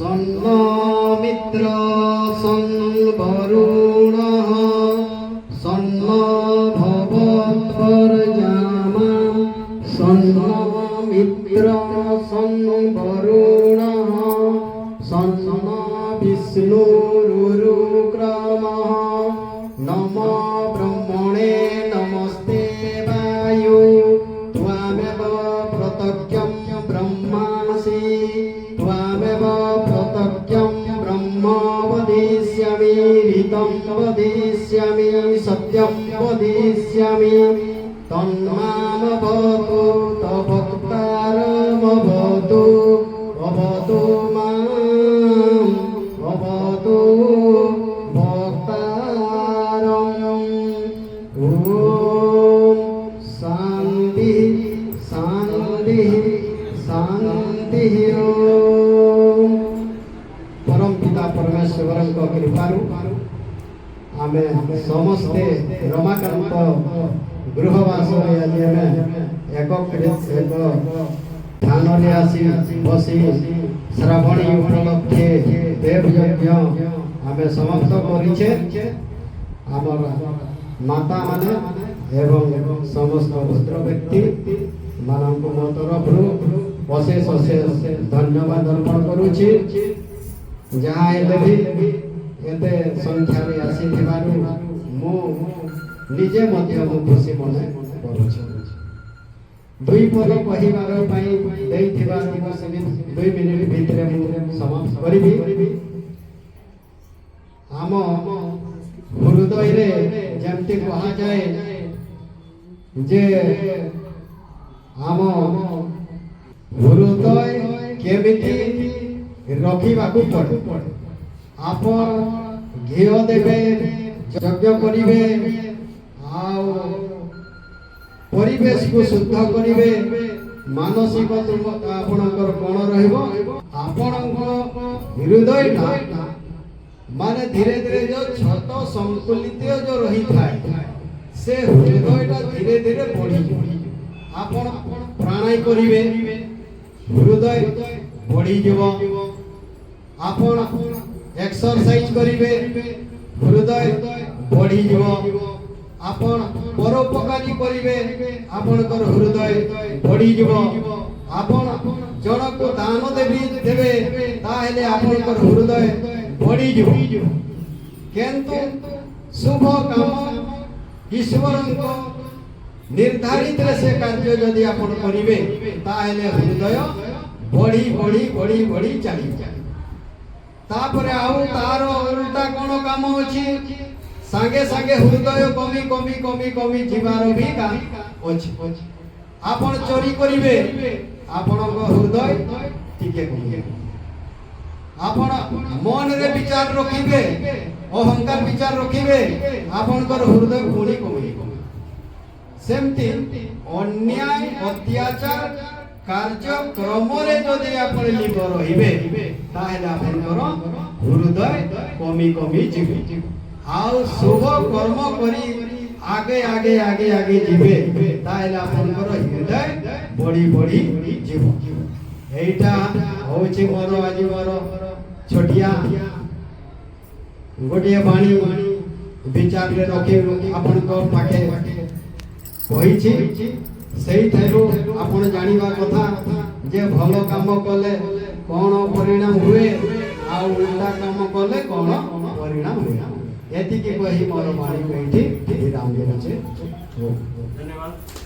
सन्नो मित्र संवरुणः सन्नो भवत्वर्जामा सन्नो मित्र संवरुणः सन्नो विष्णुरुरुक्रमः नमो ब्रह्मणे नमस्ते वायु त्वमेव प्रत्यक्षं ब्रह्मासि त्वमेव प्रत्यक्षं ब्रह्म वदिष्यामि ऋतं वदिष्यामि सत्यं वदिष्यामि तन्मामवतु तवक्तारमवतु अवतु माम् अवतु भक्तारम् ॐ शान्ति शान्ति शान्ति ओम परम पिता परमेश्वर कृपारू आमे समस्ते रमाकांत गृहवास आज एक ध्यान आसी बसी श्रावणी उपलक्षे देव यज्ञ आमे समाप्त करिछे आमर माता माने एवं समस्त भद्र व्यक्ति मानक मो तरफरु अशेष अशेष धन्यवाद अर्पण करुछि जहाँ भी एते संख्या रे आसी थिबारु मो निजे मध्य मो खुशी मने करुछि दुई पद कहिबार पई देई थिबारु मो समित 2 मिनिट भितरे मो समाप्त करिबि आम हृदय रे जेमति कहा जाए जे आम हृदय केमिति रखिबाकू पड़े आप घी देवे यज्ञ करिवे परिवेश को शुद्ध करिवे मानसिक आपणकर कोण रहिबो आपणकर हृदय माने धीरे धीरे जो छत संकुलित जो रही थाए से हृदयटा धीरे धीरे बढ़ी आपण प्राणाय करिवे हृदय बढ़ी जीव आपण एक्सरसाइज करिवे हृदय बढ़ी जीव आपण परोपकारी करिवे आपणकर हृदय बढ़ी जीव आपण जन को दान देवे ताहेले आपणकर हृदय बढ़ी जीव किंतु शुभ काम ईश्वर निर्धारित से कार्य जदि आपण करिवे ताहेले हृदय बढ़ी बढ़ी बढ़ी बढ़ी चली तापरे आउ तार उल्टा कोन काम अछि संगे संगे हृदय कमी कमी कमी कमी जीवार भी काम अछि आपण चोरी करिवे आपण हृदय टिके कमी आपण मन रे विचार रखिबे अहंकार विचार रखिबे आपनकर हृदय पुणी कमी सेमति अन्याय अत्याचार कार्यक्रम रे जदि आपण लिप रहिबे ताहेले आपनकर हृदय कमी कमी जीवे आउ शुभ कर्म करी आगे आगे आगे आगे जीवे ताहेले आपनकर हृदय बड़ी बड़ी जीव एटा होछि मोर आज मोर छोटिया गोटे बाणी विचार रे रखे आपनकर पाखे कहिछि सेही थारु आपण जानिबा कथा जे भलो काम कले कोन परिणाम हुए आ उल्टा काम कले कोन परिणाम हुए एति की कहि मोर बाणी कहिछि विराम देछे धन्यवाद।